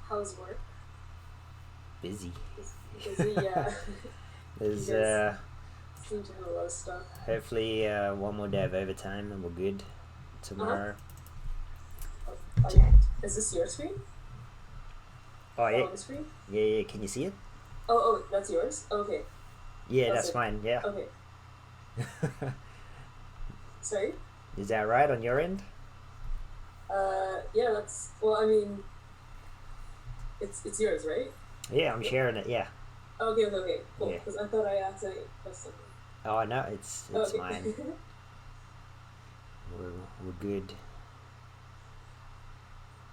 How's work? Busy. Busy, yeah. There's You guys seem to have a lot of stuff. hopefully one more day of overtime and we're good Uh-huh. tomorrow. Is this your screen? Oh The yeah, home screen? yeah. Can you see it? Oh, that's yours? Okay. Yeah, That's that's it. fine. Yeah. Okay. Sorry? Is that right on your end? Yeah, well, I mean, it's yours, right? Yeah, I'm Yeah. sharing it. Yeah. Okay, cool. Yeah. Because I thought I accidentally pressed something. Oh no, it's Okay. mine. We're, we're good.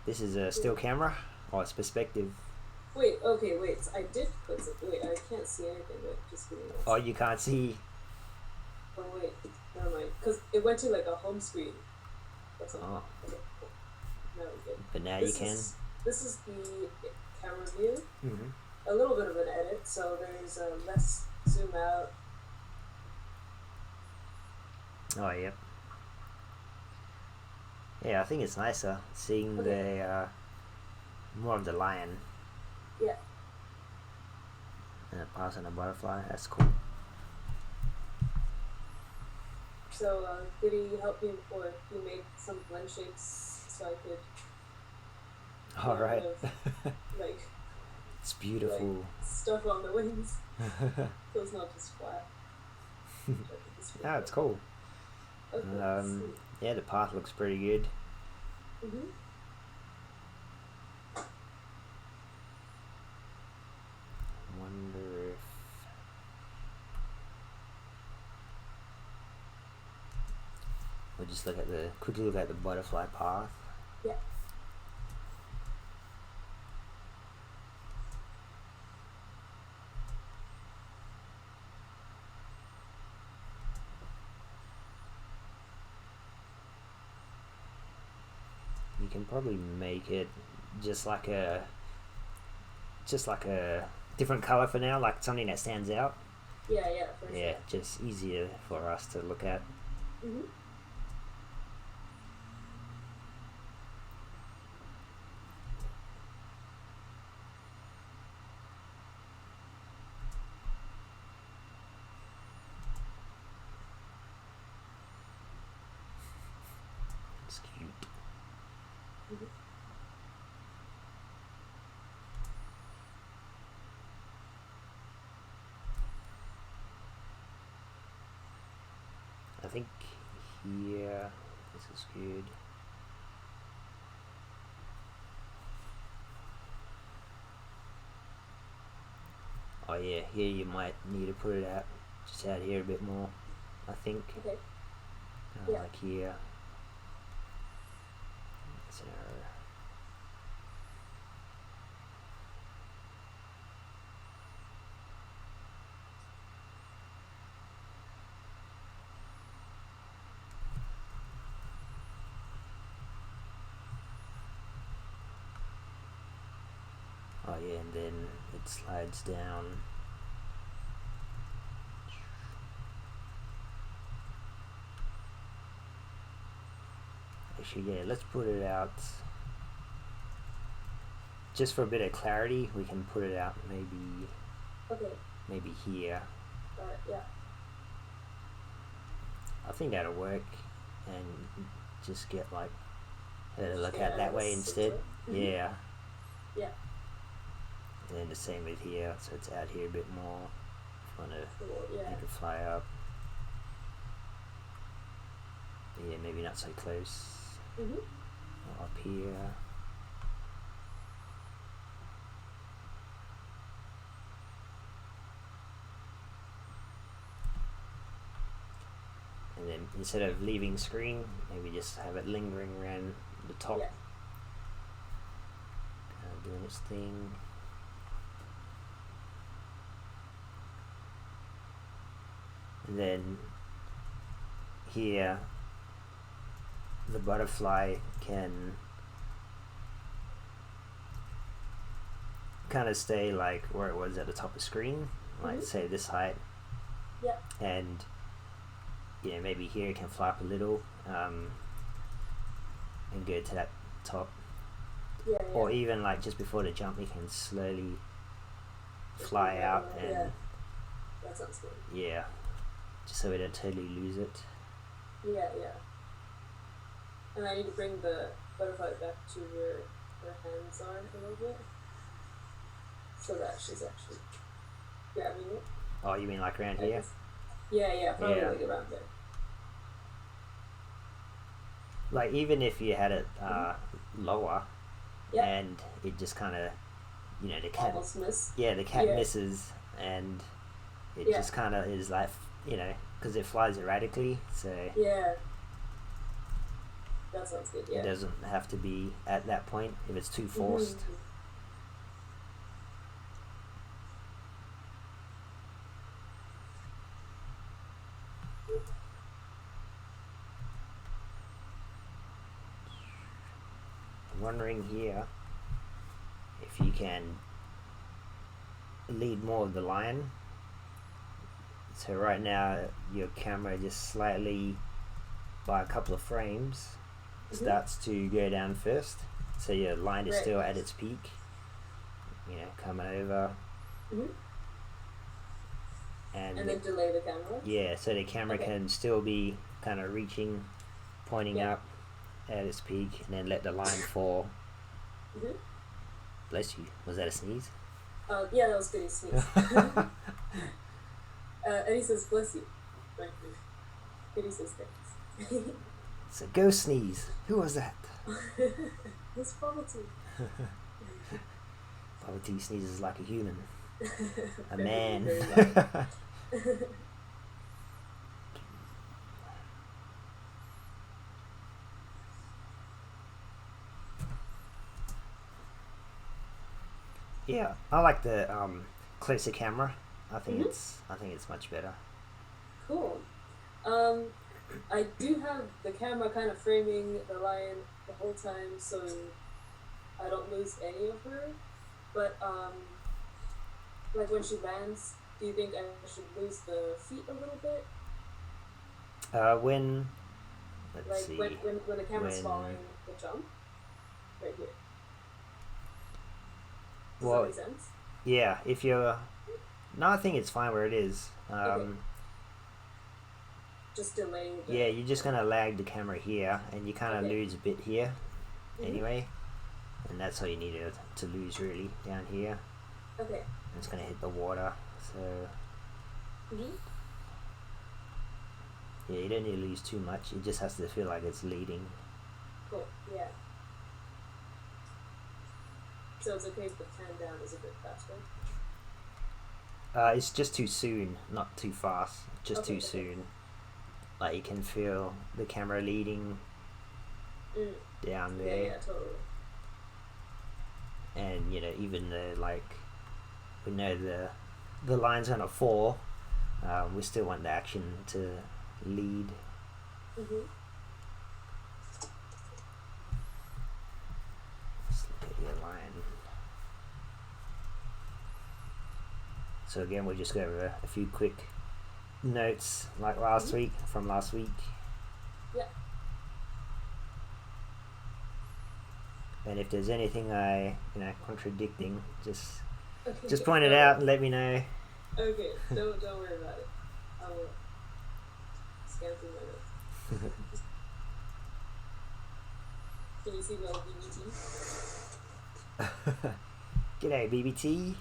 This is a still camera. Oh, it's perspective. Wait, okay, wait. So I did put something. Wait, I can't see anything, but just give me one Oh, second. you can't see. Oh, wait. Never mind. Because it went to like a home screen or something. Oh, Okay, cool. Now we're good. but now you This can. is this is the camera view. Mm-hmm. A little bit of an edit, so there's less zoom out. Oh yeah. Yeah, I think it's nicer seeing Okay, the more of the lion yeah. and a pass on a butterfly. That's cool. So did he help you, or he made some blend shapes so I could All get rid right. of like It's like beautiful. stuff on the wings, so it's not just flat. Ah, it's cool. Okay, sweet. Yeah, the path looks pretty good. Mhm. Wonder if we'll just quickly look at the butterfly path. Yeah. You can probably make it just like a different color for now, like something that stands out. Yeah, for Yeah, sure. just easier for us to look at. Mhm. It's cute. Mhm. I think here this is good. Oh yeah, here you might need to put it out just out here a bit more. I think Okay. Yeah. like here. So, oh yeah, and then it slides down. Actually, yeah, let's put it out. Just for a bit of clarity, we can put it out Okay. maybe here. Got it. Yeah. I think that'll work, and just get like look Yeah, at that way instead. Mhm. Yeah, Yeah. and then the same with here, so it's out here a bit more. If you want to Cool. Yeah. make it fly up. But yeah, maybe not so close. Mhm. Or up here. And then instead of leaving screen, maybe just have it lingering around the top, Yeah. doing its thing. And then here, the butterfly can kind of stay like where it was at the top of the screen, like Mhm. say this height, Yeah. and maybe here it can fly up a little, and go to that top Yeah, yeah. or even like just before the jump, you can slowly Just fly move right out on it. Yeah, and that sounds good. yeah, just so we don't totally lose it. Yeah, yeah. And I need to bring the butterfly back to where her hands are a little bit, so that she's actually grabbing it. Oh, you mean like around I here? guess. Yeah, yeah, probably Yeah. like around there. Like even if you had it Mm-hmm. lower, Yeah, and it just kind of, the cat, almost miss. yeah, the cat Yeah, misses, and it yeah, just kind of is like, because it flies erratically, so yeah. That sounds good. it Yeah. doesn't have to be at that point if it's too forced. Mm-hmm. I'm wondering here if you can lead more of the line. So right now your camera just slightly, by a couple of frames, Mm-hmm. starts to go down first. So your line is Right. still at its peak, coming over, Mm-hmm. and And then delay the camera. yeah, so the camera Okay. can still be kind of reaching, pointing Yeah. up at its peak, and then let the line fall. Mm-hmm. Bless you. Was that a sneeze? Yeah, that was good. Sneeze. Eddie says, "Bless you." Right. Eddie says thanks. So go sneeze. Who was that? It's bubble tea. Bubble tea sneezes like a human. A Very, man. very loud. Yeah, I like the closer camera. I think Mm-hmm. it's much better. Cool. Um, I do have the camera kind of framing the lion the whole time, so I don't lose any of her. But like when she lands, do you think I should lose the feet a little bit? When let's Like see, when the camera's when following the jump, right here. Does that well, make sense? yeah, if you're no, I think it's fine where it is. Okay, just delaying the Yeah, you're just camera. gonna lag the camera here, and you kind of Okay. lose a bit here Mm-hmm. anyway, and that's all you need to lose really down here. Okay. And it's gonna hit the water, so Mm-hmm. yeah, you don't need to lose too much. It just has to feel like it's leading. Cool. Yeah. So it's okay if the pan down is a bit faster. It's just too soon, not too fast. Just Okay. too Okay. soon. Like you can feel the camera leading Mm. down Yeah. there, Yeah. Totally. and even though like we know the line's gonna fall, we still want the action to lead. Mm-hmm. Let's look at your line. So again, we'll just go over a few quick notes like last Mm-hmm. week from last week, Yeah. and if there's anything I contradicting, just Okay. point it out and let me know. Okay. Don't worry about it. I will scan through my notes. Can you see my G'day, BBT.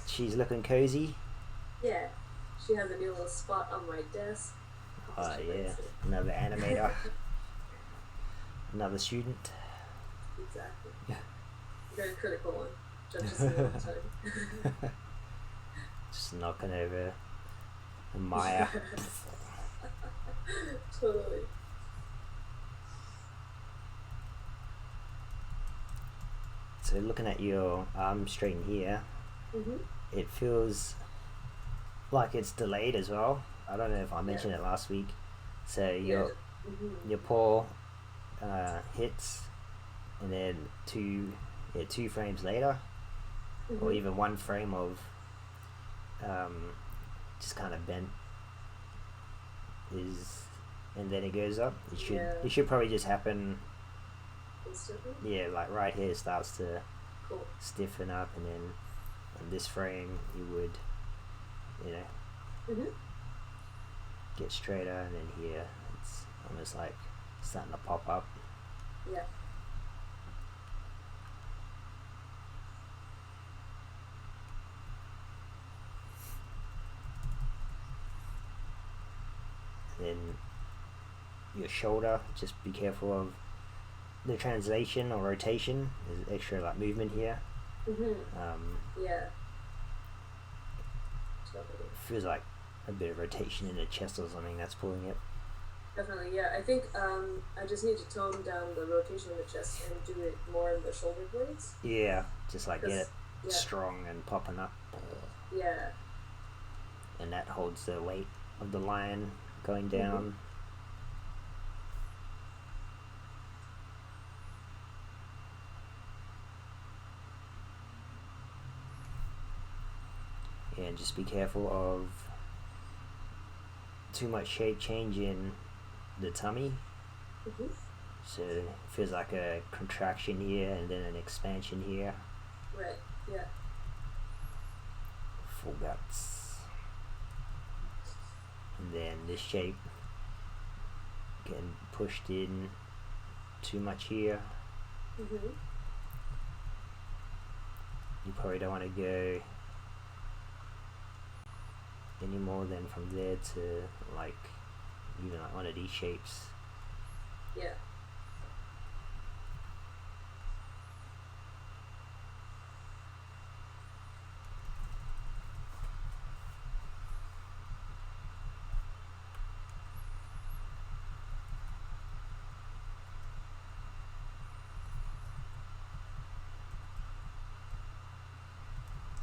She's looking cozy. Yeah. She has a new little spot on my desk. Oh Just yeah, place it. another animator, another student. Exactly. Yeah. Very critical one. Judges me all the time. Just knocking over Maya. Totally. So looking at your arm straighten here, Mm-hmm. it feels like it's delayed as well. I don't know if I mentioned it last week. So Yeah. Mm-hmm. your paw hits, and then two frames later, Mm-hmm. or even one frame of um, just kind of bent is, and then it goes up. It should Yeah. it should probably just happen instantly? Yeah, like right here it starts to Cool. stiffen up, and then on this frame you would, you know, Mm-hmm. get straighter, and then here it's almost like starting to pop up. Yeah. Then your shoulder, just be careful of the translation or rotation. There's extra like movement here. Mm-hmm. Yeah. Totally. Feels like a bit of rotation in the chest or something that's pulling it. Definitely, yeah. I think I just need to tone down the rotation in the chest and do it more in the shoulder blades. Yeah, just like get it Yeah. strong and popping up. Yeah. And that holds the weight of the lion going down. And just be careful of too much shape change in the tummy. Mm-hmm. So it feels like a contraction here and then an expansion here. Right. Yeah. Full guts. And then this shape getting pushed in too much here. Mm-hmm. You probably don't want to go any more than from there to like even like one of these shapes. Yeah.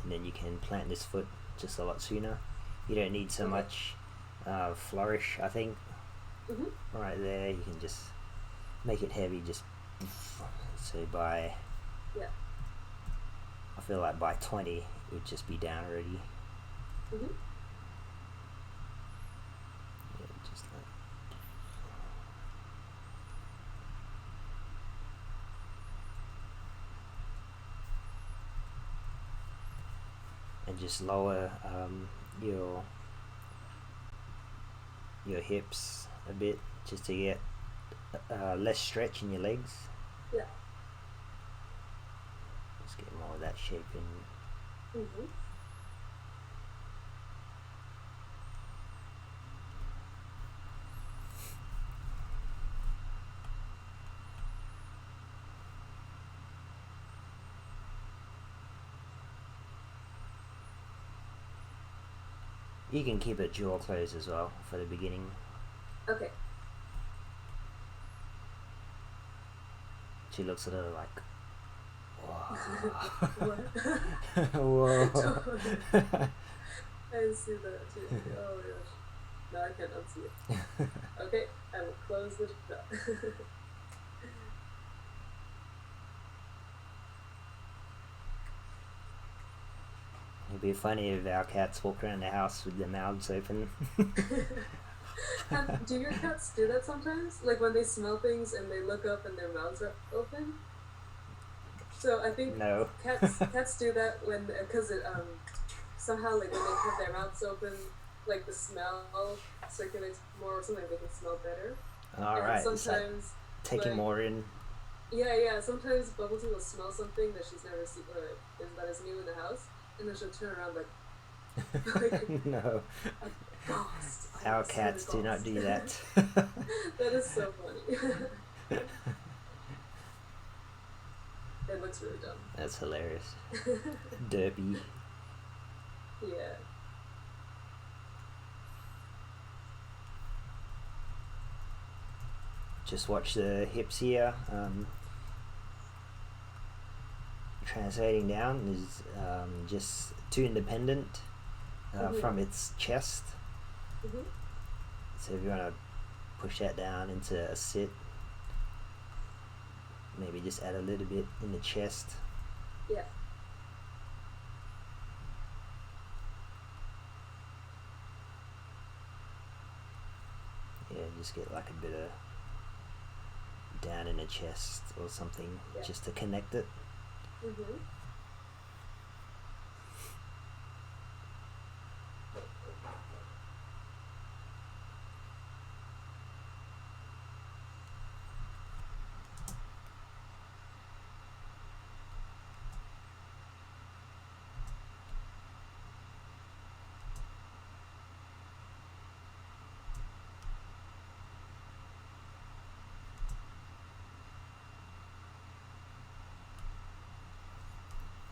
And then you can plant this foot just a lot sooner. You don't need so much flourish, I think. Mm-hmm. Right there, you can just make it heavy, just so by, Yeah. I feel like by 20 it would just be down already. Mm-hmm. Yeah, just like, and just lower your hips a bit, just to get less stretch in your legs. Yeah. Just get more of that shape in. Mm-hmm. You can keep it jaw closed as well for the beginning. Okay. She looks a little like, What? whoa. Totally. I see that too. Oh my gosh. No, I can't unsee it. Okay, I will close the shop. It'd be funny if our cats walk around the house with their mouths open. Do your cats do that sometimes? Like when they smell things and they look up and their mouths are open? So I think No. cats do that when because it somehow like when they have their mouths open, like the smell circulates more or something, they can smell better. Alright, Sometimes like taking like, more in. yeah. Sometimes Bubble Tea will smell something that she's never seen or that is new in the house, and then she'll turn around like No. a ghost. Our cats do not do that. That is so funny. It looks really dumb. That's hilarious. Derpy. Yeah. Just watch the hips here. Translating down is just too independent from its chest. Mm-hmm. So if you want to push that down into a sit, maybe just add a little bit in the chest. Yeah. Yeah, just get like a bit of down in a chest or something, Yeah. just to connect it. Mm-hmm.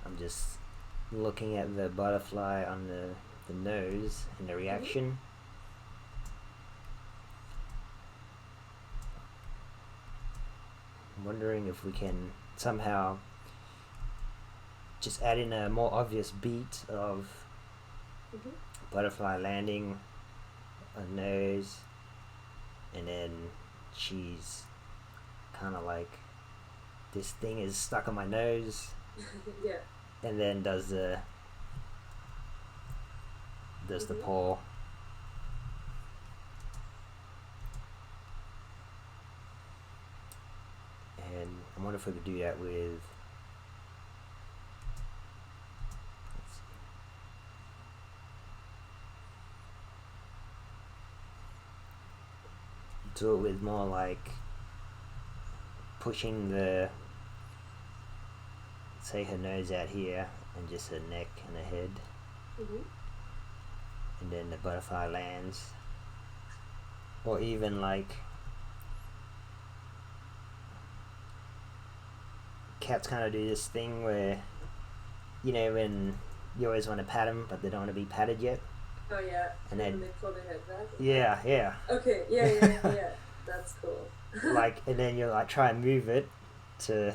I'm just looking at the butterfly on the nose and the reaction. I'm wondering if we can somehow just add in a more obvious beat of Mm-hmm. butterfly landing on nose, and then she's kind of like, this thing is stuck on my nose, Yeah. and then does the Mm-hmm. paw. And I wonder if we could do that with, let's see. Do it with more like pushing the, say, her nose out here, and just her neck and her head, Mm-hmm. and then the butterfly lands. Or even like, cats kind of do this thing where, you know, when you always want to pat them but they don't want to be patted yet. Oh yeah. And then then they pull their head back. yeah Okay. Yeah. That's cool. like, and then you like try and move it to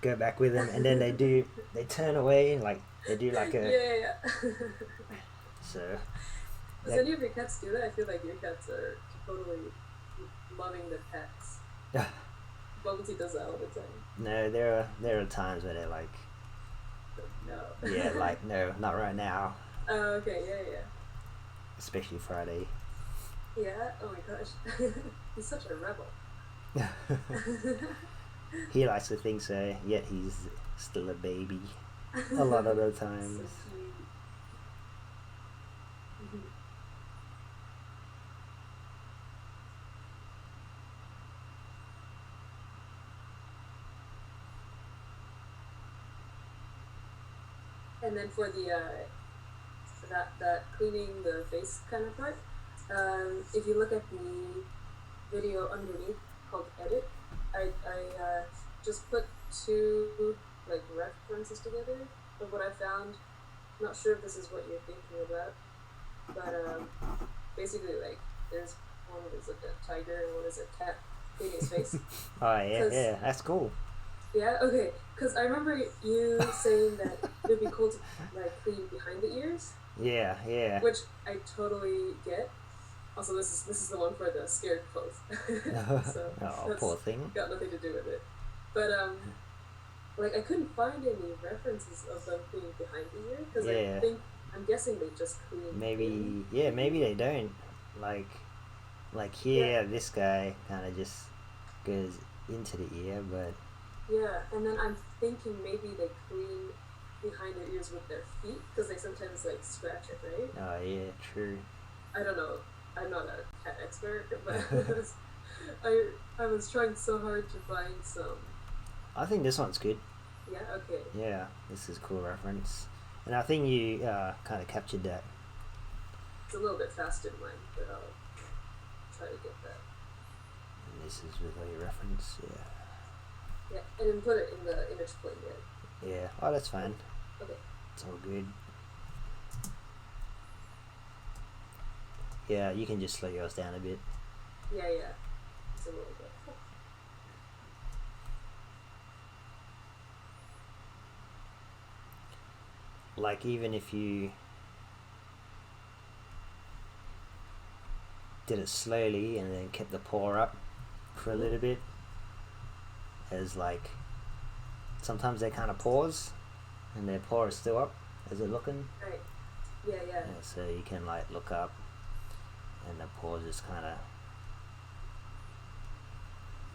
go back with them, and then they turn away, and like they do like a Yeah. so Does any of your cats do that? I feel like your cats are totally loving the pets. Bubble tea does that all the time. no, there are times where they're like, No. yeah, like, no, not right now, Oh, okay, yeah. especially Friday. Yeah? Oh my gosh. He's such a rebel. He likes to think so, yet he's still a baby a lot of the So times. cute. Mhm. And then for the for that cleaning the face kind of part, if you look at the video underneath called edit, I just put two like references together of what I found. I'm not sure if this is what you're thinking about, but basically like there's one is like a tiger and one is a cat cleaning his face. Oh yeah, that's cool. Yeah, okay. Because I remember you saying that it would be cool to like clean behind the ears, Yeah. which I totally get. Also, this is the one for the scared clothes, so Oh, that's poor thing. got nothing to do with it. But like I couldn't find any references of them cleaning behind the ear because Yeah. I'm guessing they just clean. Maybe they don't. Like here, this guy kind of just goes into the ear, but Yeah, and then I'm thinking maybe they clean behind their ears with their feet because they sometimes like scratch it, right? oh yeah, true. I don't know. I'm not a cat expert, but I was trying so hard to find some. I think this one's good. Yeah. Okay. Yeah, this is a cool reference, and I think you kind of captured that. It's a little bit fast in mine, but I'll try to get that. And this is with a reference. Yeah. Yeah, I didn't put it in the image plane yet. Yeah. Oh, that's fine. Okay. It's all good. Yeah, you can just slow yours down a bit. Yeah. It's a little bit. Like, even if you did it slowly and then kept the paw up for a little bit, as like, sometimes they kind of pause and their paw is still up as they're looking. Right. Yeah. Yeah, so you can like look up and the paw just kind of,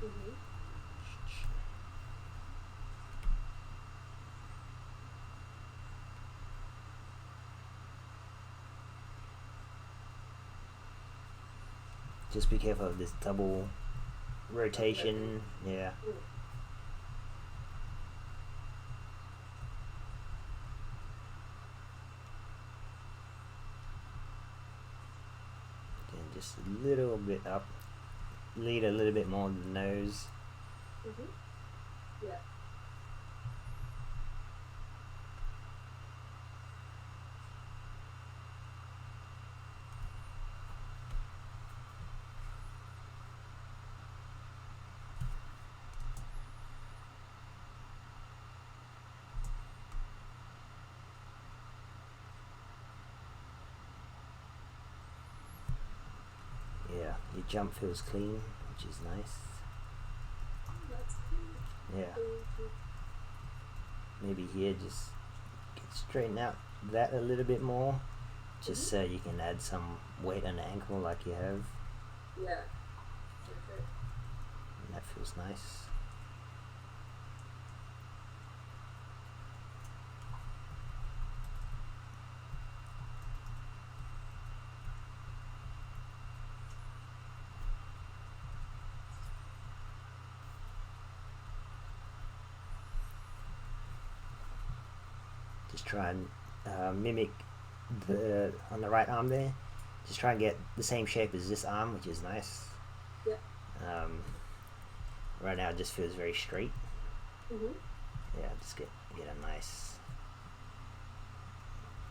Mhm. Just be careful of this double rotation. Yeah. Again, just a little bit up. Lead a little bit more on the nose. Yeah. Yeah, your jump feels clean, which is nice. That's cool. Yeah. Maybe here just straighten out that a little bit more, just so you can add some weight on the ankle like you have. Yeah. Perfect. And that feels nice. Just try and mimic the on the right arm there. Just try and get the same shape as this arm, which is nice. Yeah. Right now it just feels very straight. Mm-hmm. Yeah, just get a nice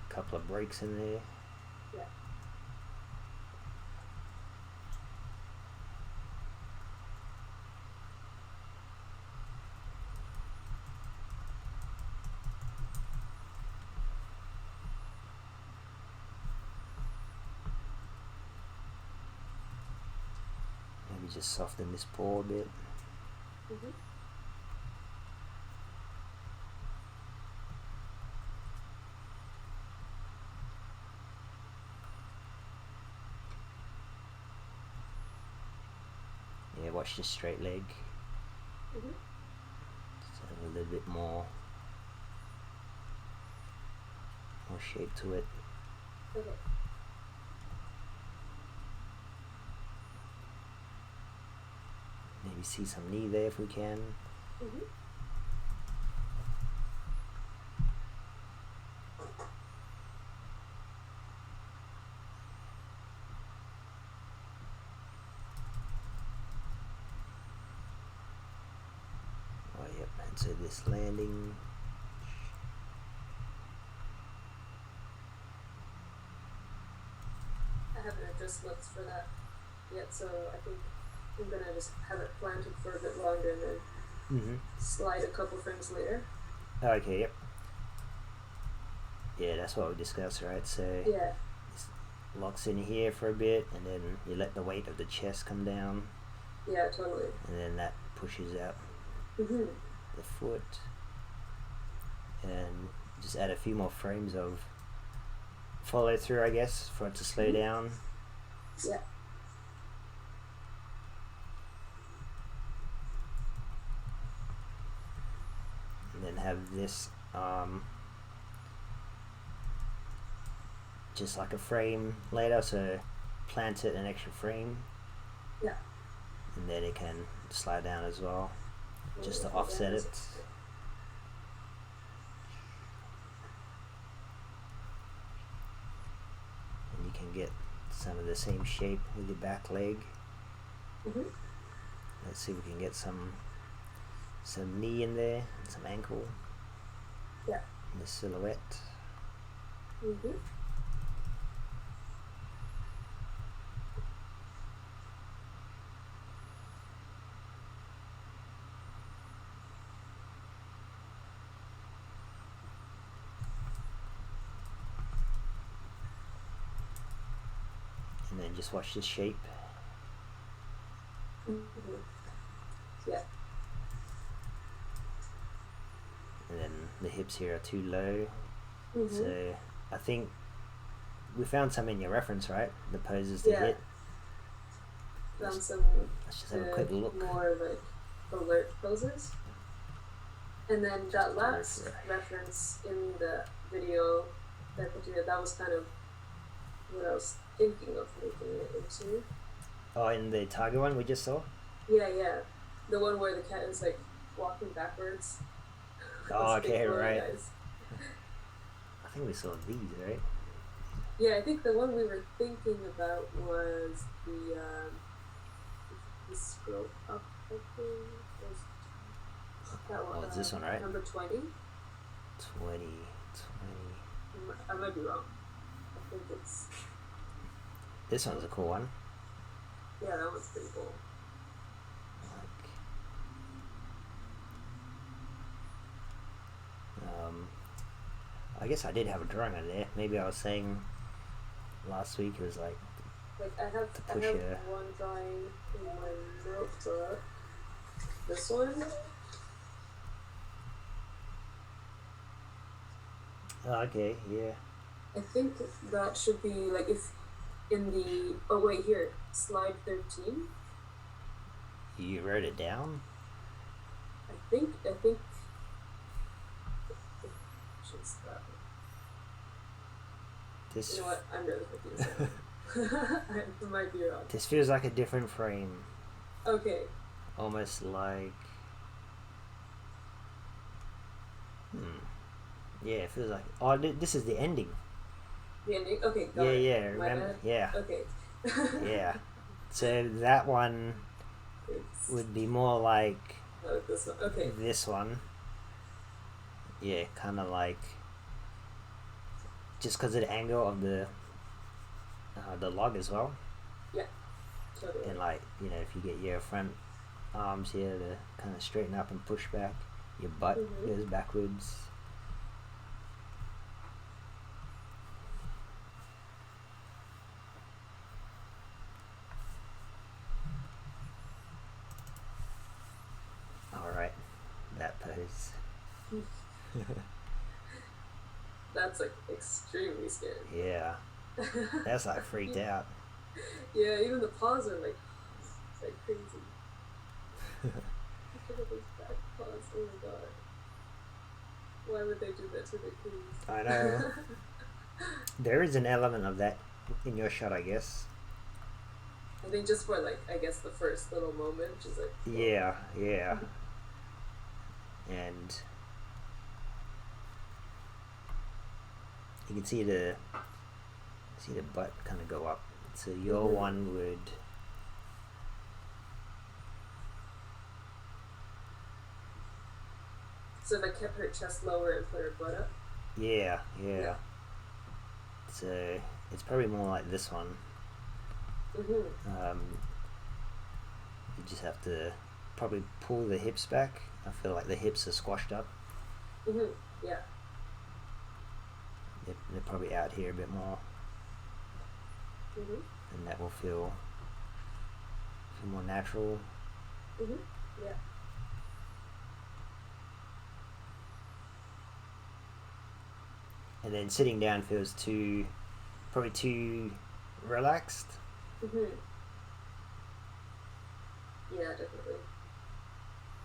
couple of breaks in there. Yeah. Maybe just soften this paw a bit. Mm-hmm. Yeah, watch this straight leg. Mm-hmm. Just add a little bit more shape to it. Okay. Maybe see some knee there if we can. Mm-hmm. Oh yep, and so this landing. I haven't adjusted for that yet, so I think I'm gonna just have it planted for a bit longer and then slide a couple frames later. Okay, yep. Yeah, that's what we discussed, right? So Yeah. this locks in here for a bit, and then you let the weight of the chest come down, Yeah, totally. and then that pushes out Mm-hmm. the foot, and just add a few more frames of follow through, I guess, for it to slow down. Yeah. And then have this just like a frame later, so plant it an extra frame. Yeah. And then it can slide down as well, just to offset it. And you can get some of the same shape with your back leg. Mm-hmm. Let's see if we can get some knee in there and some ankle. Yeah. And the silhouette. Mm-hmm. And then just watch this shape. Mm-hmm. Yeah. And then the hips here are too low. Mm-hmm. So I think we found some in your reference, right? The poses to hit. Found some Let's just have a quick look. more like alert poses. And then that last reference in the video that I put together, that was kind of what I was thinking of making it into. Oh, in the tiger one we just saw? Yeah, yeah. The one where the cat is like walking backwards. Oh, Those big okay, glowing right. eyes. I think we saw these, right? Yeah, I think the one we were thinking about was the scroll up. I think was that one. Oh, it's this one, right? Number 20. 20. I might be wrong. I think it's This one's a cool one. yeah. That was pretty cool. I guess I did have a drawing on there. Maybe I was saying last week it was like I have one drawing in my notebook. This one. Oh, okay, yeah. I think that should be like if in the wait here slide 13. You wrote it down? I think just that. This You know what? I'm really confused. I might be wrong. this feels like a different frame. Okay. Almost like yeah, it feels like this is the ending. The ending. Okay. Got Yeah, it. yeah, My remember? bad. Yeah. Okay. Yeah. So that one would be more like this one. Okay. this one. Yeah, kind of like just because of the angle of the log as well. Yeah. Totally. And like, if you get your front arms here to kind of straighten up and push back, your butt goes backwards. Alright, that pose. That's like extremely scary. Yeah, that's like freaked out. Yeah, even the paws are like crazy. Look at those back paws. Oh my god. Why would they do that to the keys? I know. There is an element of that in your shot, I guess. I think just for I guess the first little moment, which is like. Yeah, yeah. And you can see the butt kind of go up. So your one would. So if I kept her chest lower and put her butt up. Yeah. So it's probably more like this one. You just have to probably pull the hips back. I feel like the hips are squashed up. Yeah. They're probably out here a bit more. And that will feel more natural. Yeah. And then sitting down feels probably too relaxed. Yeah, definitely.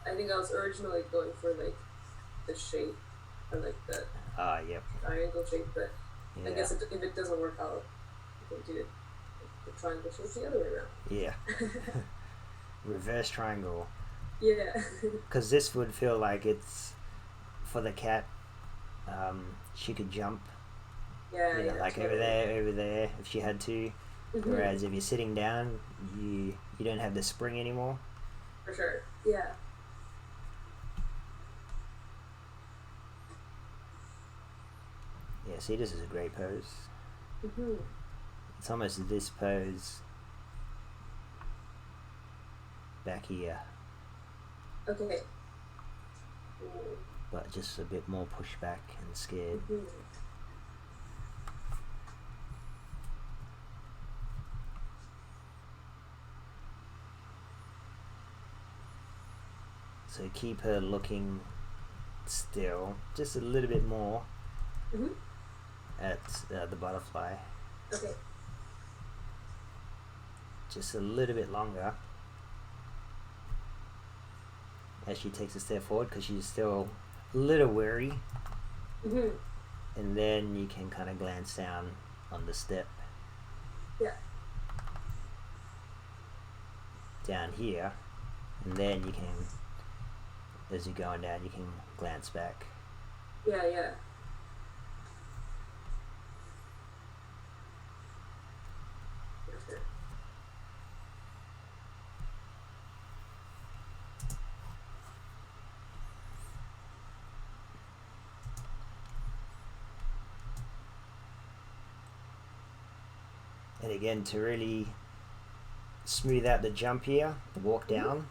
I think I was originally going for the shape, or the Yep. triangle shape, but Yeah. I guess if it doesn't work out, you can do the triangle shape the other way around. Yeah. Reverse triangle. Yeah. Because this would feel like it's for the cat. She could jump. Yeah. Like totally. over there, if she had to. Whereas if you're sitting down, you don't have the spring anymore. For sure. Yeah. Yeah. See, this is a great pose. It's almost this pose back here, Okay. but just a bit more pushback and scared. So keep her looking still, just a little bit more at the butterfly. Okay. Just a little bit longer as she takes a step forward, because she's still a little weary. And then you can kind of glance down on the step. Yeah. down here, and then you can, as you're going down, you can glance back. Yeah, yeah. Okay. And again, to really smooth out the jump here, the walk down,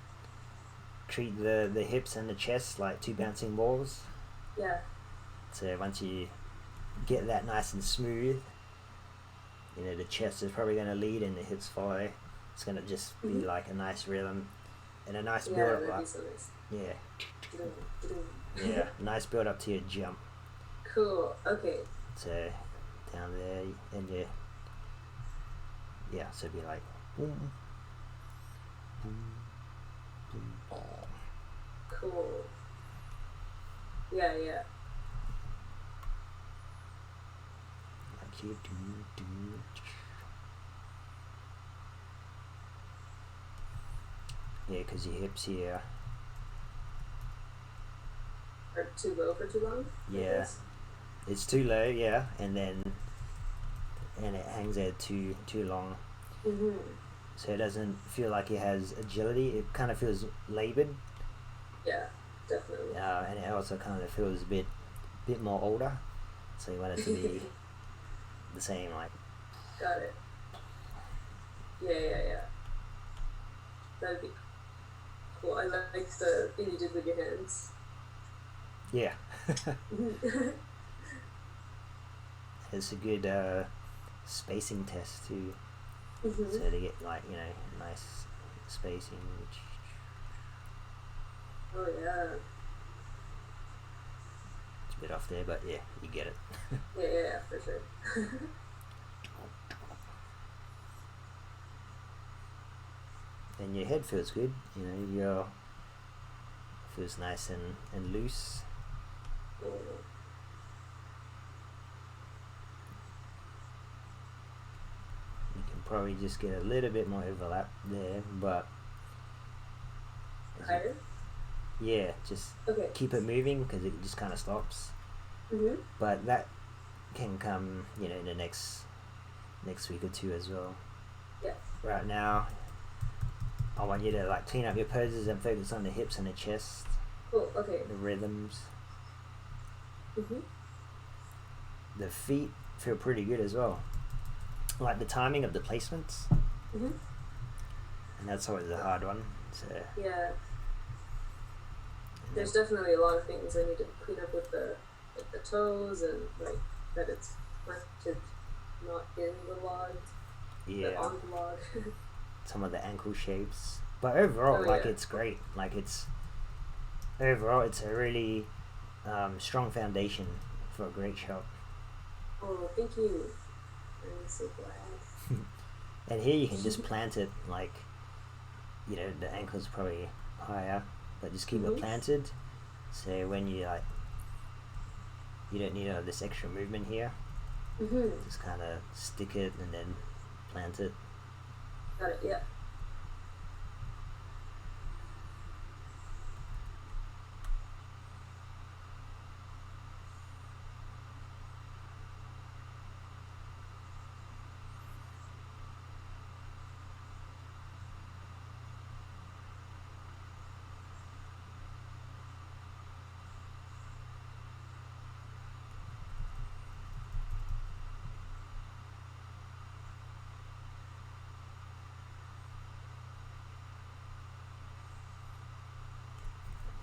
treat the hips and the chest like two bouncing balls. Yeah. So once you get that nice and smooth, you know, the chest is probably going to lead and the hips follow. It's going to just be like a nice rhythm and a nice build up. That'd be so nice. Yeah. Yeah, nice build up to your jump. Cool. Okay. So down there, and yeah, so it'd be like boom, boom, boom, boom. Cool. Yeah, yeah. Like you do. Yeah, because your hips here. Are too low for too long? Yeah, it's too low. Yeah, and it hangs there too long. Mhm. So it doesn't feel like it has agility. It kind of feels labored. Yeah, definitely. And it also kind of feels a bit more older. So you want it to be the same, like. Got it. Yeah. That'd be cool. I like the thing you did with your hands. Yeah. It's a good spacing test too. So to get like, you know, nice spacing. Oh yeah. It's a bit off there, but yeah, you get it. Yeah, for sure. And your head feels good, you know, your feels nice and loose. You can probably just get a little bit more overlap there, but Higher? Yeah, just keep it moving because it just kind of stops. But that can come, you know, in the next week or two as well. Yeah. Right now, I want you to like clean up your poses and focus on the hips and the chest. Cool. Okay. The rhythms. The feet feel pretty good as well. Like the timing of the placements. And that's always a hard one. So. Yeah. There's definitely a lot of things I need to clean up with the toes and like that it's planted not in the log, but on the log. Some of the ankle shapes, but overall, it's great. Like it's a really strong foundation for a great shot. Oh, thank you. I'm so glad. And here you can just plant it like, you know, the ankle's probably higher, but just keep it planted. So when you like, you don't need this extra movement here. Just kind of stick it and then plant it. Got it. Yeah.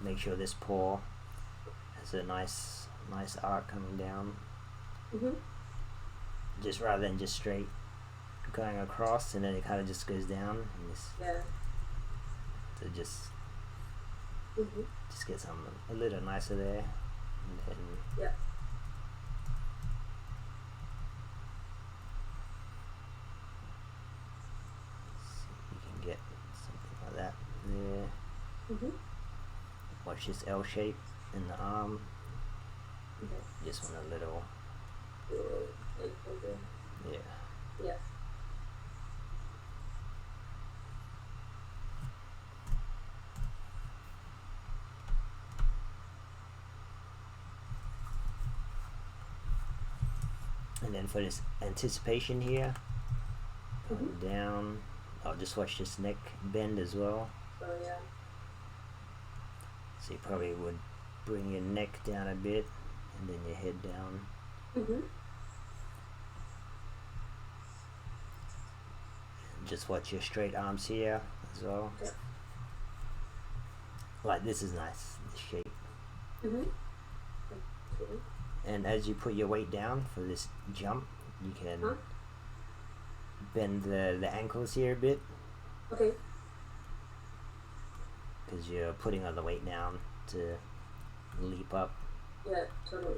Make sure this paw has a nice arc coming down. Just rather than just straight going across, and then it kind of just goes down. And just, so just get some a little nicer there, and then you can get something like that there. Watch this L shape in the arm. Just want a little. Yeah. And then for this anticipation here, going Mhm. down, I'll just watch this neck bend as well. Oh yeah. So you probably would bring your neck down a bit and then your head down. Mhm. And just watch your straight arms here as well. Okay. Like this is nice, this shape. Mhm. Okay. And as you put your weight down for this jump, you can Huh? bend the ankles here a bit Okay. because you're putting all the weight down to leap up. Yeah, totally.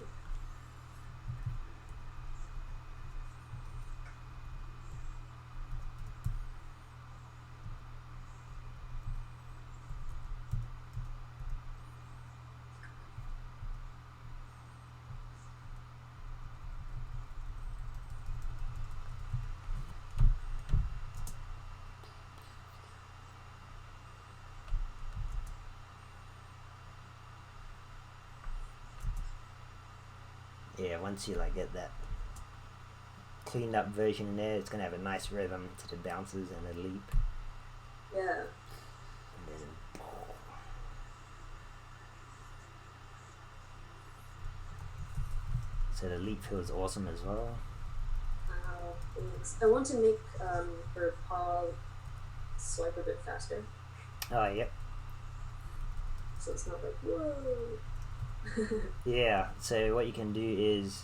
Yeah, once you like get that cleaned up version in there, it's gonna have a nice rhythm to the bounces and the leap. Yeah. And then, so the leap feels awesome as well. Thanks. I want to make her paw swipe a bit faster, Oh, yep. so it's not like whoa. Yeah, so what you can do is,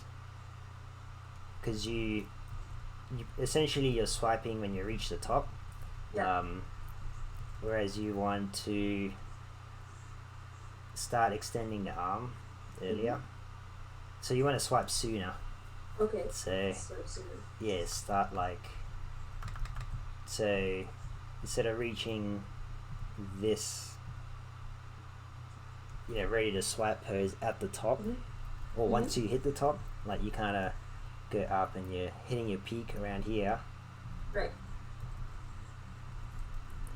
because you essentially you're swiping when you reach the top, Yeah. whereas you want to start extending the arm earlier. So you want to swipe sooner. Okay. So So soon. yeah, start like, so instead of reaching this, ready to swipe pose at the top, Mhm. or Mhm. once you hit the top, like you kind of go up and you're hitting your peak around here, Right.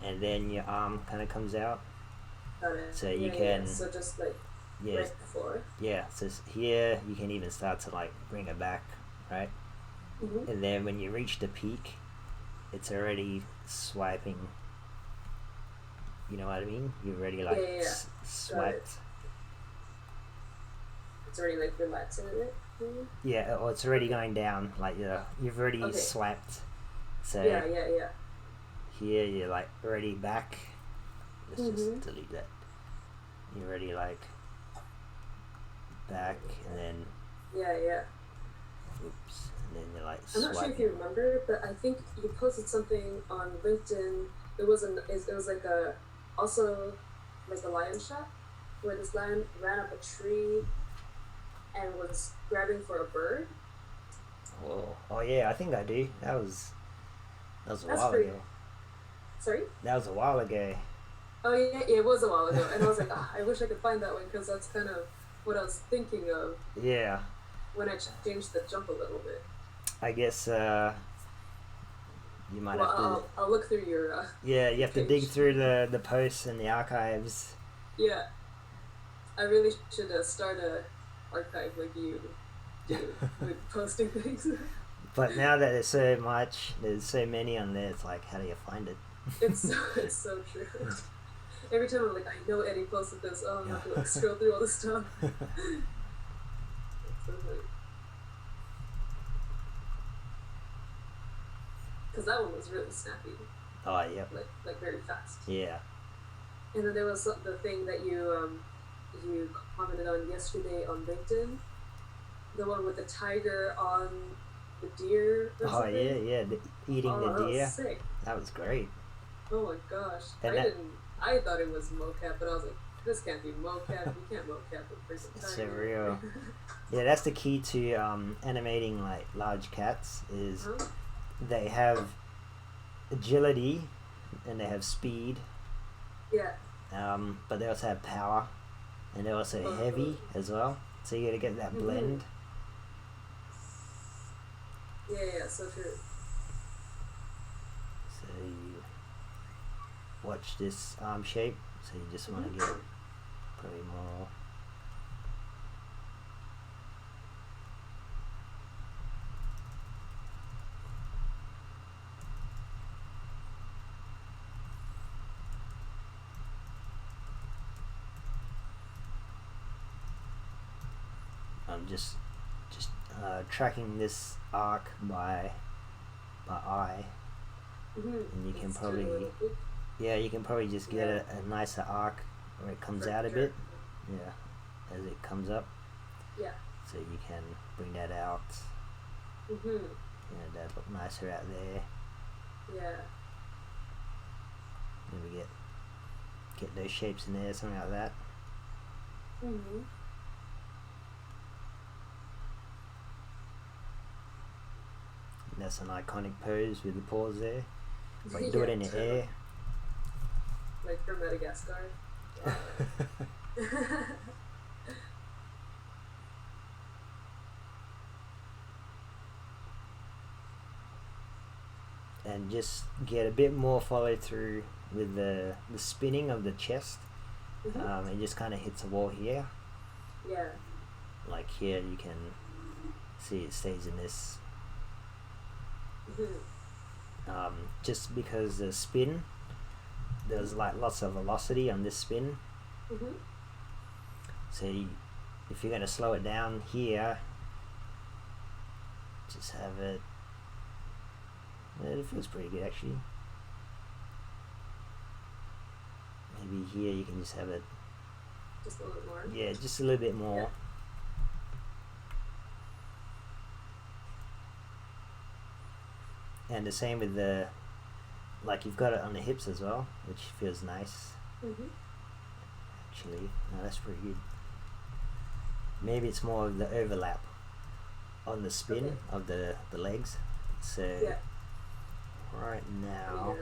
and then your arm kind of comes out. Got it. So yeah, you yeah. can, So just like yeah, right before. yeah. So here you can even start to like bring it back, right? Mhm. And then when you reach the peak, it's already swiping. You know what I mean? You've already like Yeah. swiped. It's already like relaxing a bit. Maybe? Yeah, or it's already going down. Like you've already Okay. swiped. So Yeah. here you're like already back. Let's Mhm. just delete that. You're already like back, and then Yeah. oops, and then you're like I'm not sure if you remember, but I think you posted something on LinkedIn. It was like a also like a lion shot where this lion ran up a tree and was grabbing for a bird. Whoa. Oh yeah, I think I do. That was a That's while pretty. ago. Sorry. That was a while ago. Oh yeah, it was a while ago, and I was like, I wish I could find that one because that's kind of what I was thinking of Yeah. when I changed the jump a little bit. I guess you might Well, have to. I'll look through your. Yeah, you have to dig page. through the posts and the archives. Yeah, I really should start a archive like you do with posting things. But now that there's so many on there. It's like, how do you find it? It's so true. Every time I'm like, I know Eddie posted this. Oh, I'm gonna have to like scroll through all this stuff. It's so funny. Because that one was really snappy, Oh, yep. like very fast. Yeah. And then there was the thing that you commented on yesterday on LinkedIn, the one with the tiger on the deer. Or Oh something. yeah. Eating the That was deer. sick. That was great. Oh my gosh! And I thought it was mocap, but I was like, this can't be mocap. You can't mocap a freaking It's tiger. so real. Yeah, that's the key to animating like large cats is Huh? they have agility and they have speed, Yeah. but they also have power and they're also heavy as well. So you got to get that blend. Yeah, so true. So you watch this arm shape. So you just want to get probably more. I'm just tracking this arc by eye, and you can It's probably you can probably just get a nicer arc where it comes out a bit, as it comes up. Yeah. So you can bring that out. That look nicer out there. Yeah. Maybe get those shapes in there, something like that. That's an iconic pose with the paws there. Like do it in the air. Like from Madagascar. Wow. And just get a bit more follow through with the spinning of the chest. It just kind of hits a wall here. Yeah. Like here you can see it stays in this. Just because the spin, there's like lots of velocity on this spin. So if you're going to slow it down here, just have it. It feels pretty good actually. Maybe here you can just have it. Just a little bit more. Yeah, just a little bit more. And the same with the, like you've got it on the hips as well, which feels nice. Actually, no, that's pretty good. Maybe it's more of the overlap on the spin of the legs. So right now,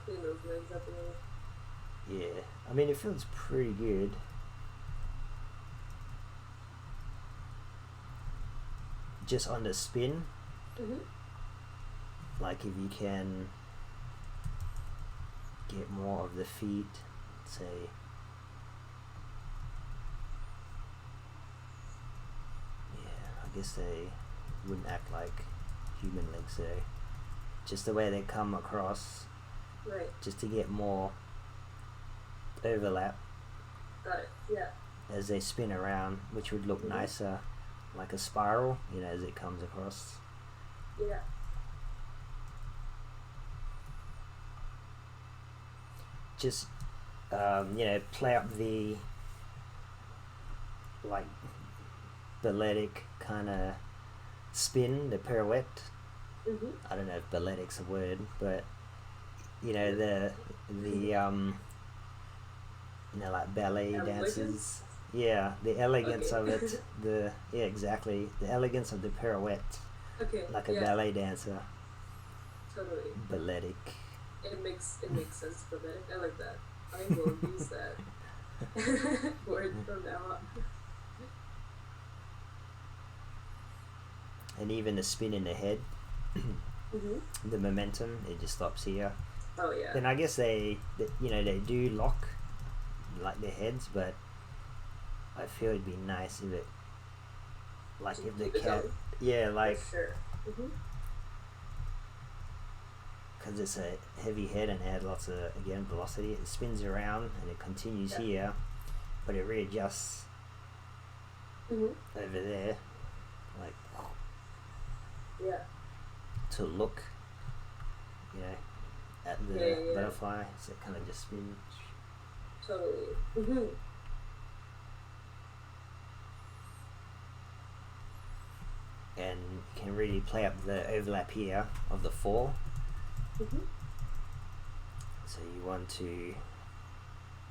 clean those legs up a little. Yeah, I mean it feels pretty good. Just on the spin, like if you can get more of the feet, say, I guess they wouldn't act like human legs, so just the way they come across, right, just to get more overlap. Got it. Yeah. As they spin around, which would look nicer, like a spiral, as it comes across. Yeah. Just play up the like balletic kind of spin, the pirouette. I don't know if balletic's a word, but the like ballet dances. Yeah, the elegance of it. Exactly. The elegance of the pirouette. Okay. Like a ballet dancer. Totally. Balletic. It makes sense for me. I like that. I will use that word from now on. And even the spin in the head, the momentum, it just stops here. Oh yeah. Then I guess they do lock like their heads, but I feel it'd be nice if it, like if the cat, like, for sure. Because it's a heavy head and it had lots of, again, velocity. It spins around and it continues here, but it readjusts over there, like to look, at the butterfly. So it kind of just spins. Totally. And you can really play up the overlap here of the fall. So you want to,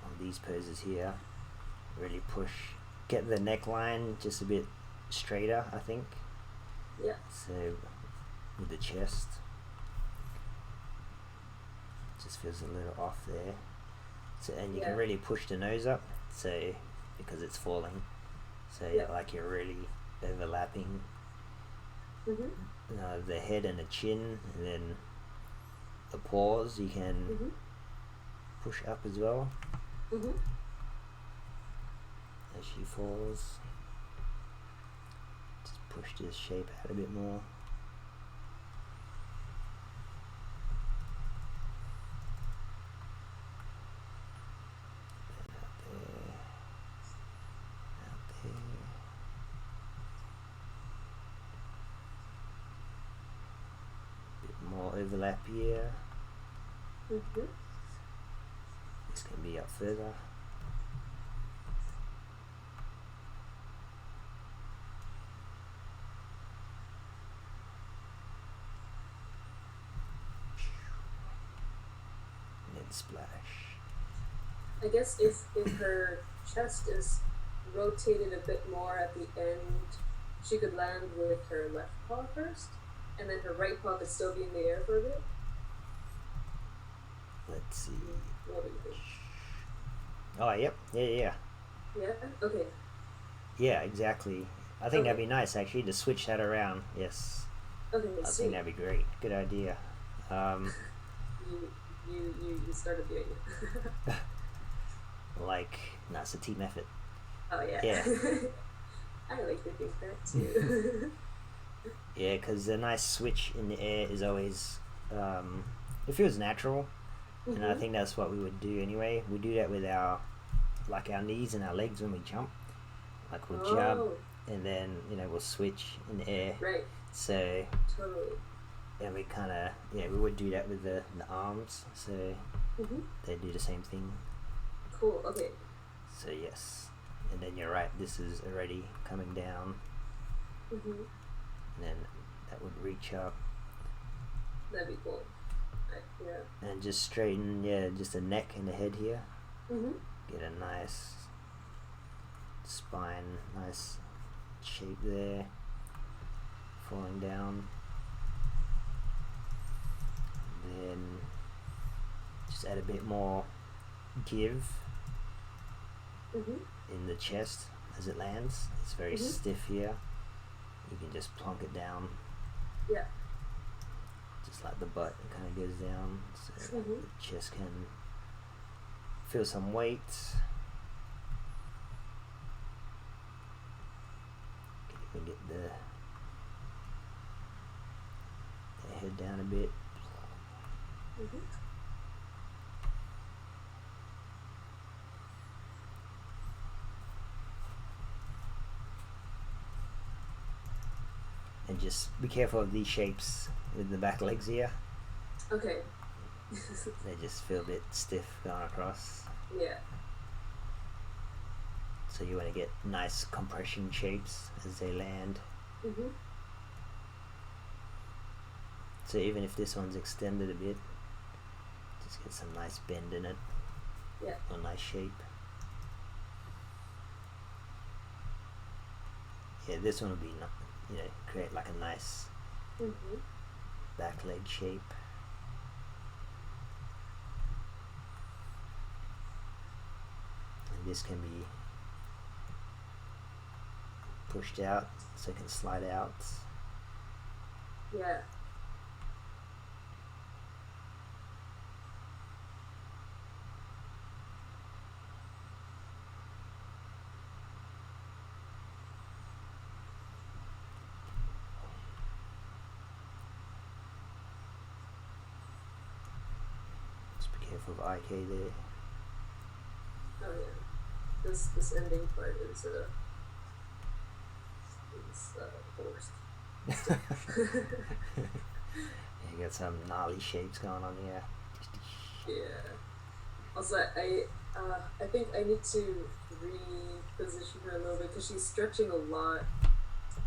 on these poses here, really push, get the neckline just a bit straighter, I think. Yeah. So with the chest, just feels a little off there. So, and you can really push the nose up, so because it's falling. So like you're really overlapping the head and the chin, and then the paws you can push up as well as she falls. Just push this shape out a bit more. overlap here. Mm-hmm. This can be up further. And then splash. I guess if her chest is rotated a bit more at the end, she could land with her left paw first, and then her right paw could still be in the air for a bit. Let's see. What do you think? Oh, yep. Yeah. Yeah? Okay. Yeah, exactly. I think that'd be nice, actually, to switch that around. Yes. Okay, I sweet. think that'd be great. Good idea. You started doing it. Like, that's a team effort. Oh, yeah. Yeah. I like to think that, too. Yeah, because a nice switch in the air is always, it feels natural. Mm-hmm. And I think that's what we would do anyway. We do that with our knees and our legs when we jump. Like we'll jump and then, we'll switch in the air. Right. So, totally. and we kind of, we would do that with the arms. So they do the same thing. Cool, okay. So yes. And then you're right, this is already coming down. Mm-hmm. And then that would reach up. That'd be cool. Yeah. And just straighten, just the neck and the head here. Mm-hmm. Get a nice spine, nice shape there. Falling down. And then just add a bit more give in the chest as it lands. It's very stiff here. You can just plonk it down. Yeah. Just like the butt, it kind of goes down, so the chest can feel some weight. Can even get the head down a bit. And just be careful of these shapes with the back legs here. Okay. They just feel a bit stiff going across. Yeah. So you want to get nice compression shapes as they land. So even if this one's extended a bit, just get some nice bend in it. Yeah. Or nice shape. Yeah, this one will be, create like a nice back leg shape. And this can be pushed out so it can slide out. Yeah. Of IK there. Oh yeah, this ending part is the worst. You got some gnarly shapes going on here. Yeah. Also, I think I need to reposition her a little bit because she's stretching a lot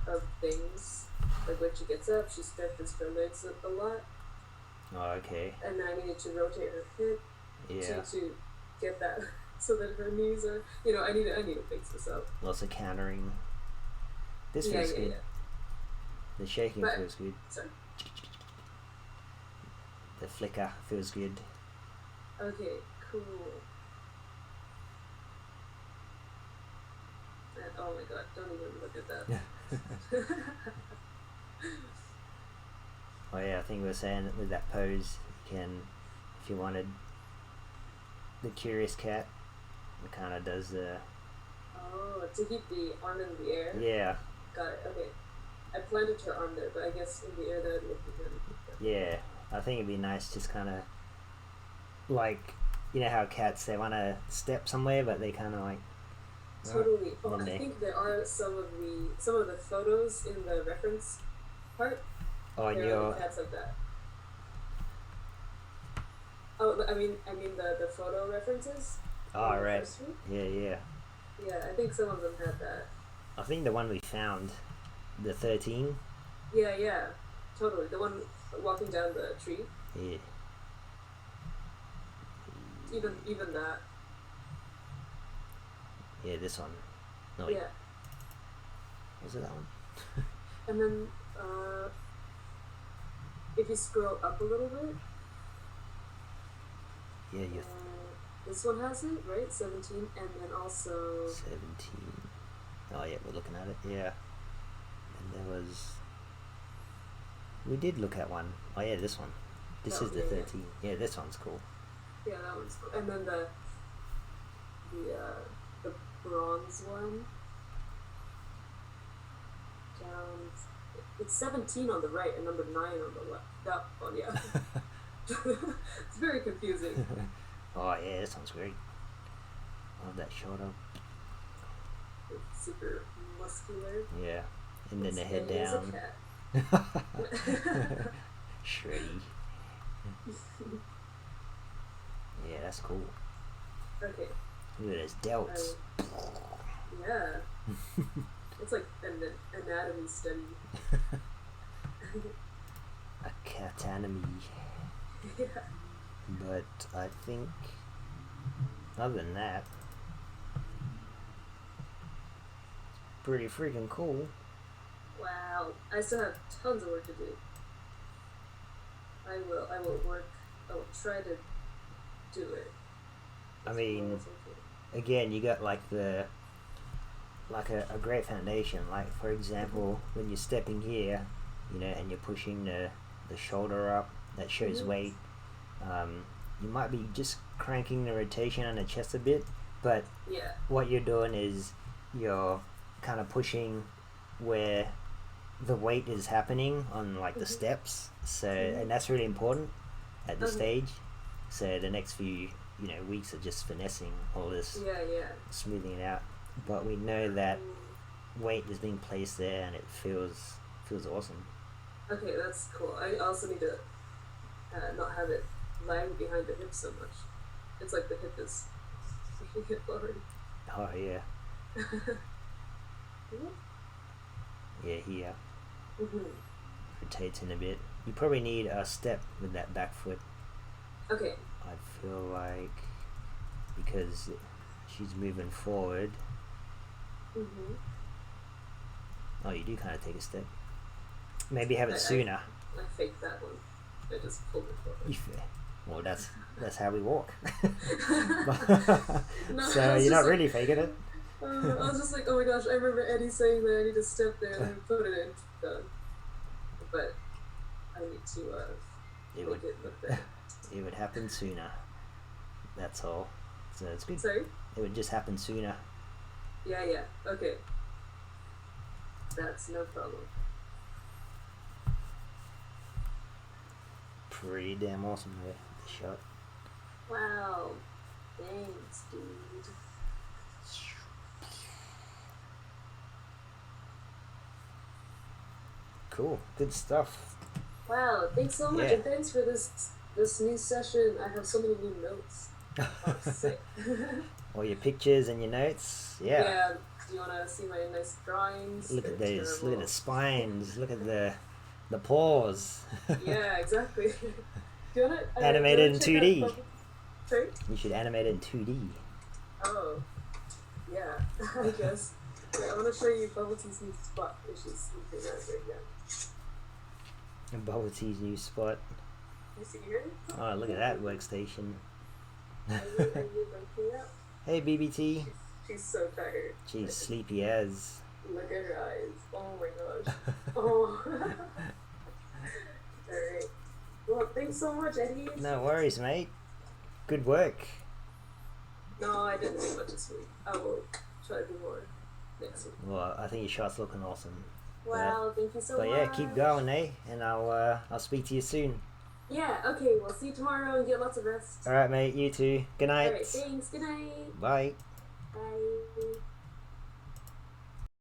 of things. Like when she gets up, she stretches her legs a lot. Oh, okay. And then I needed to rotate her hip to get that so that her knees are, I need to fix this up. Lots of countering. This feels good. Yeah. The shaking feels good. Sorry? The flicker feels good. Okay, cool. And, oh my god, don't even look at that. Oh yeah, I think we were saying that with that pose, you can, if you wanted, the curious cat, it kind of does the... Oh, to keep the arm in the air? Yeah. Got it, okay. I planted her arm there, but I guess in the air that would look good. Yeah, I think it'd be nice just kind of, like, you know how cats, they want to step somewhere, but they kind of like... Totally. Oh, I think there are some of the photos in the reference part. Oh, and there are cats like that. Oh, I mean the photo references Oh, on the right. first one. Yeah, yeah. Yeah, I think some of them had that. I think the one we found, the 13. Yeah, yeah, totally. The one walking down the tree. Yeah. Even that. Yeah, this one. No, wait. Yeah, Was it that one? and then if you scroll up a little bit, Yeah, you're this one has it right, 17, and then also 17. Oh, yeah, we're looking at it. Yeah. And there was. We did look at one. Oh, yeah, this one. This no, is the yeah, 13. Yeah, this one's cool. yeah, that one's cool. And then the bronze one down. It's 17 on the right and number 9 on the left. That one, yeah. It's very confusing. Oh, yeah, this one's great. Love that shoulder. It's super muscular. Yeah. And then the head It's a down. cat. Shreddy. Yeah, that's cool. Okay. Look at those delts. Yeah. It's like an anatomy study. A catanemy. Yeah. But I think, other than that, pretty freaking cool. Wow. I still have tons of work to do. I will try to do it. I mean, again, you got like a great foundation. Like, for example, when you're stepping here, and you're pushing the shoulder up, that shows weight. You might be just cranking the rotation on the chest a bit, but yeah, what you're doing is you're kind of pushing where the weight is happening on like the steps. So, and that's really important at this stage. So the next few weeks are just finessing all this, smoothing it out. But we know that weight is being placed there, and it feels awesome. Okay, that's cool. I also need to not have it lag behind the hip so much. It's like the hip is pushing it forward. Oh yeah. Yeah, here. Rotates in a bit. You probably need a step with that back foot. Okay. I feel like because she's moving forward. Oh, you do kind of take a step. Maybe have it sooner. I faked that one. I just pulled it forward. Well, that's how we walk. No, so you're not really faking it. I was just like, oh my gosh, I remember Eddie saying that I need to step there and then put it in. But I need to make it look better. It would happen sooner. That's all. So it's good. Sorry? It would just happen sooner. Yeah, okay. That's no problem. Pretty damn awesome there, the shot. Wow. Thanks, dude. Cool. Good stuff. Wow, thanks so much, Yeah. and thanks for this new session. I have so many new notes. Oh, sick. All your pictures and your notes. Yeah. Yeah. Do you want to see my nice drawings? Look at They're those. terrible. Look at the spines. Look at the paws. Yeah, exactly. Do you want to Animated in 2D. Sorry? You should animate it in 2D. Oh, yeah, I guess. Wait, I want to show you Bubble Tea's new spot, which is sleeping right now. And Bubble Tea's new spot. You see her? Oh, look at that workstation. Are you waking up? Hey, BBT. She's so tired. She's sleepy as. Look at her eyes. Oh my gosh. Oh. Alright. Well, thanks so much, Eddie. No worries, mate. Good work. No, I didn't do much this week. I will try to do more next week. Well, I think your shot's looking awesome. Wow, thank you so much. But yeah, keep going, eh? And I'll speak to you soon. Yeah, okay, we'll see you tomorrow and get lots of rest. Alright, mate, you too. Good night. Alright, thanks. Good night. Bye. Bye.